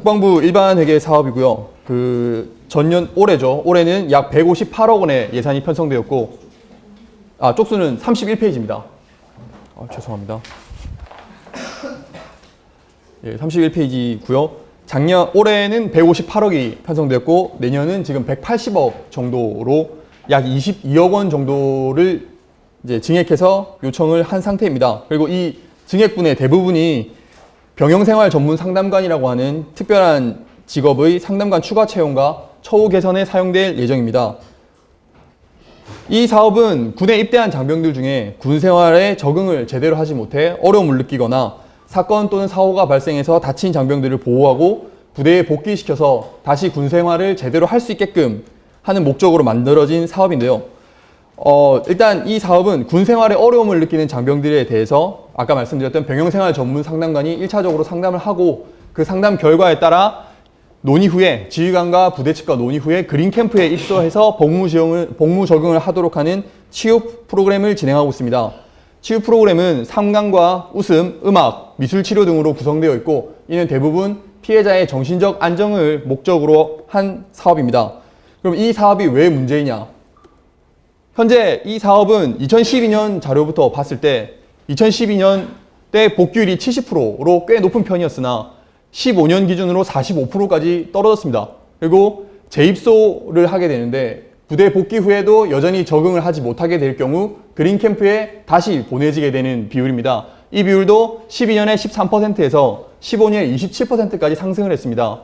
국방부 일반 회계 사업이고요. 전년 올해죠. 올해는 약 158억 원의 예산이 편성되었고, 쪽수는 31페이지입니다. 죄송합니다. 예, 31페이지고요. 올해는 158억이 편성되었고, 내년은 지금 180억 정도로 약 22억 원 정도를 이제 증액해서 요청을 한 상태입니다. 그리고 이 증액분의 대부분이 병영생활 전문 상담관이라고 하는 특별한 직업의 상담관 추가 채용과 처우 개선에 사용될 예정입니다. 이 사업은 군에 입대한 장병들 중에 군 생활에 적응을 제대로 하지 못해 어려움을 느끼거나 사건 또는 사고가 발생해서 다친 장병들을 보호하고 부대에 복귀시켜서 다시 군 생활을 제대로 할 수 있게끔 하는 목적으로 만들어진 사업인데요. 일단 이 사업은 군 생활에 어려움을 느끼는 장병들에 대해서 아까 말씀드렸던 병영생활 전문 상담관이 1차적으로 상담을 하고 그 상담 결과에 따라 논의 후에 지휘관과 부대 측과 논의 후에 그린 캠프에 입소해서 복무 적응을 하도록 하는 치유 프로그램을 진행하고 있습니다. 치유 프로그램은 상담과 웃음, 음악, 미술 치료 등으로 구성되어 있고 이는 대부분 피해자의 정신적 안정을 목적으로 한 사업입니다. 그럼 이 사업이 왜 문제이냐? 현재 이 사업은 2012년 자료부터 봤을 때 2012년 때 복귀율이 70%로 꽤 높은 편이었으나 15년 기준으로 45%까지 떨어졌습니다. 그리고 재입소를 하게 되는데 부대 복귀 후에도 여전히 적응을 하지 못하게 될 경우 그린 캠프에 다시 보내지게 되는 비율입니다. 이 비율도 12년에 13%에서 15년에 27%까지 상승을 했습니다.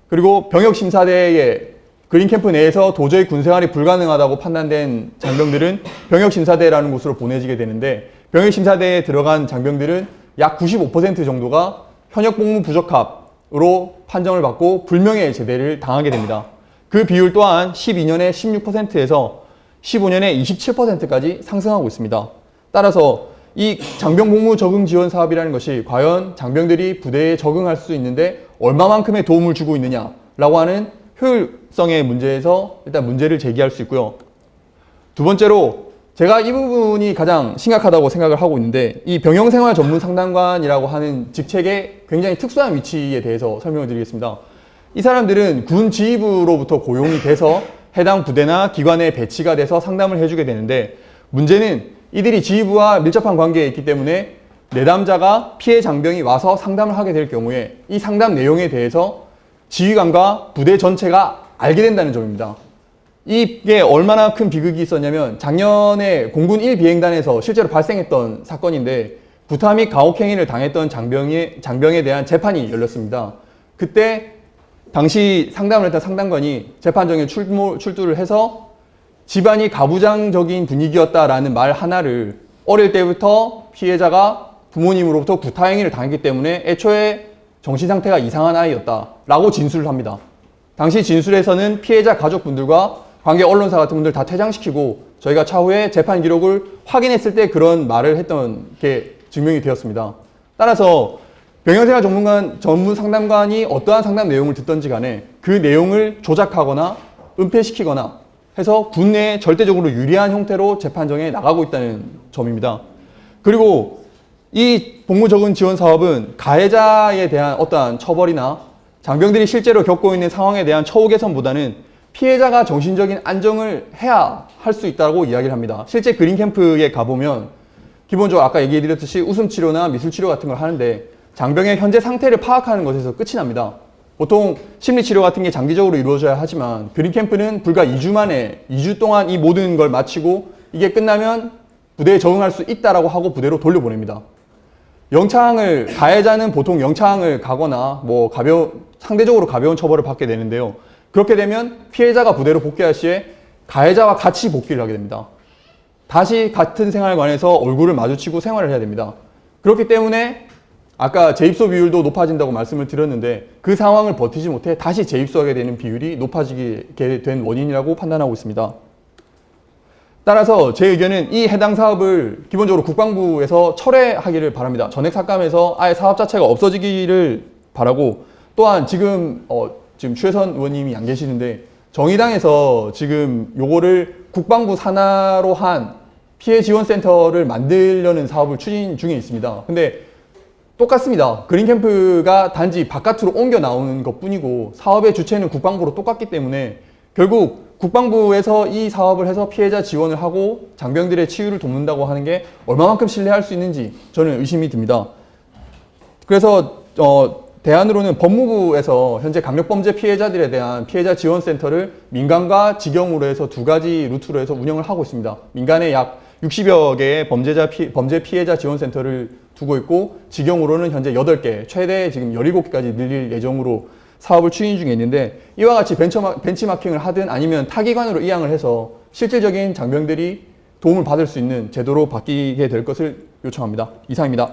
그리고 병역심사대에 그린캠프 내에서 도저히 군생활이 불가능하다고 판단된 장병들은 병역심사대라는 곳으로 보내지게 되는데 병역심사대에 들어간 장병들은 약 95% 정도가 현역복무 부적합으로 판정을 받고 불명예 제대를 당하게 됩니다. 그 비율 또한 12년에 16%에서 15년에 27%까지 상승하고 있습니다. 따라서 이 장병복무 적응 지원 사업이라는 것이 과연 장병들이 부대에 적응할 수 있는데 얼마만큼의 도움을 주고 있느냐라고 하는 효율성의 문제에서 일단 문제를 제기할 수 있고요. 두 번째로 제가 이 부분이 가장 심각하다고 생각을 하고 있는데 이 병영생활 전문 상담관이라고 하는 직책의 굉장히 특수한 위치에 대해서 설명을 드리겠습니다. 이 사람들은 군 지휘부로부터 고용이 돼서 해당 부대나 기관에 배치가 돼서 상담을 해주게 되는데 문제는 이들이 지휘부와 밀접한 관계에 있기 때문에 내담자가 피해 장병이 와서 상담을 하게 될 경우에 이 상담 내용에 대해서 지휘관과 부대 전체가 알게 된다는 점입니다. 이게 얼마나 큰 비극이 있었냐면 작년에 공군 1비행단에서 실제로 발생했던 사건인데 구타 및 가혹행위를 당했던 장병에 대한 재판이 열렸습니다. 그때 당시 상담을 했던 상담관이 재판정에 출두를 해서 집안이 가부장적인 분위기였다라는 말 하나를 어릴 때부터 피해자가 부모님으로부터 구타 행위를 당했기 때문에 애초에 정신 상태가 이상한 아이였다라고 진술을 합니다. 당시 진술에서는 피해자 가족분들과 관계 언론사 같은 분들 다 퇴장시키고 저희가 차후에 재판 기록을 확인했을 때 그런 말을 했던 게 증명이 되었습니다. 따라서 병영생활 전문 상담관이 어떠한 상담 내용을 듣던지 간에 그 내용을 조작하거나 은폐시키거나 해서 군 내에 절대적으로 유리한 형태로 재판정에 나가고 있다는 점입니다. 그리고 이 복무적응 지원 사업은 가해자에 대한 어떠한 처벌이나 장병들이 실제로 겪고 있는 상황에 대한 처우 개선보다는 피해자가 정신적인 안정을 해야 할 수 있다고 이야기를 합니다. 실제 그린 캠프에 가보면 기본적으로 아까 얘기해드렸듯이 웃음치료나 미술치료 같은 걸 하는데 장병의 현재 상태를 파악하는 것에서 끝이 납니다. 보통 심리치료 같은 게 장기적으로 이루어져야 하지만 그린 캠프는 불과 2주 만에 2주 동안 이 모든 걸 마치고 이게 끝나면 부대에 적응할 수 있다라고 하고 부대로 돌려보냅니다. 가해자는 보통 영창을 가거나 상대적으로 가벼운 처벌을 받게 되는데요. 그렇게 되면 피해자가 부대로 복귀할 시에 가해자와 같이 복귀를 하게 됩니다. 다시 같은 생활관에서 얼굴을 마주치고 생활을 해야 됩니다. 그렇기 때문에 아까 재입소 비율도 높아진다고 말씀을 드렸는데 그 상황을 버티지 못해 다시 재입소하게 되는 비율이 높아지게 된 원인이라고 판단하고 있습니다. 따라서 제 의견은 이 해당 사업을 기본적으로 국방부에서 철회하기를 바랍니다. 전액 삭감해서 아예 사업 자체가 없어지기를 바라고 또한 지금 최선 의원님이 안 계시는데 정의당에서 지금 요거를 국방부 산하로 한 피해 지원센터를 만들려는 사업을 추진 중에 있습니다. 근데 똑같습니다. 그린캠프가 단지 바깥으로 옮겨 나오는 것 뿐이고 사업의 주체는 국방부로 똑같기 때문에 결국 국방부에서 이 사업을 해서 피해자 지원을 하고 장병들의 치유를 돕는다고 하는 게 얼마만큼 신뢰할 수 있는지 저는 의심이 듭니다. 그래서 대안으로는 법무부에서 현재 강력범죄 피해자들에 대한 피해자 지원센터를 민간과 직영으로 해서 두 가지 루트로 해서 운영을 하고 있습니다. 민간에 약 60여 개의 범죄 피해자 지원센터를 두고 있고 직영으로는 현재 8개, 최대 지금 17개까지 늘릴 예정으로 사업을 추진 중에 있는데 이와 같이 벤치마킹을 하든 아니면 타기관으로 이양을 해서 실질적인 장병들이 도움을 받을 수 있는 제도로 바뀌게 될 것을 요청합니다. 이상입니다.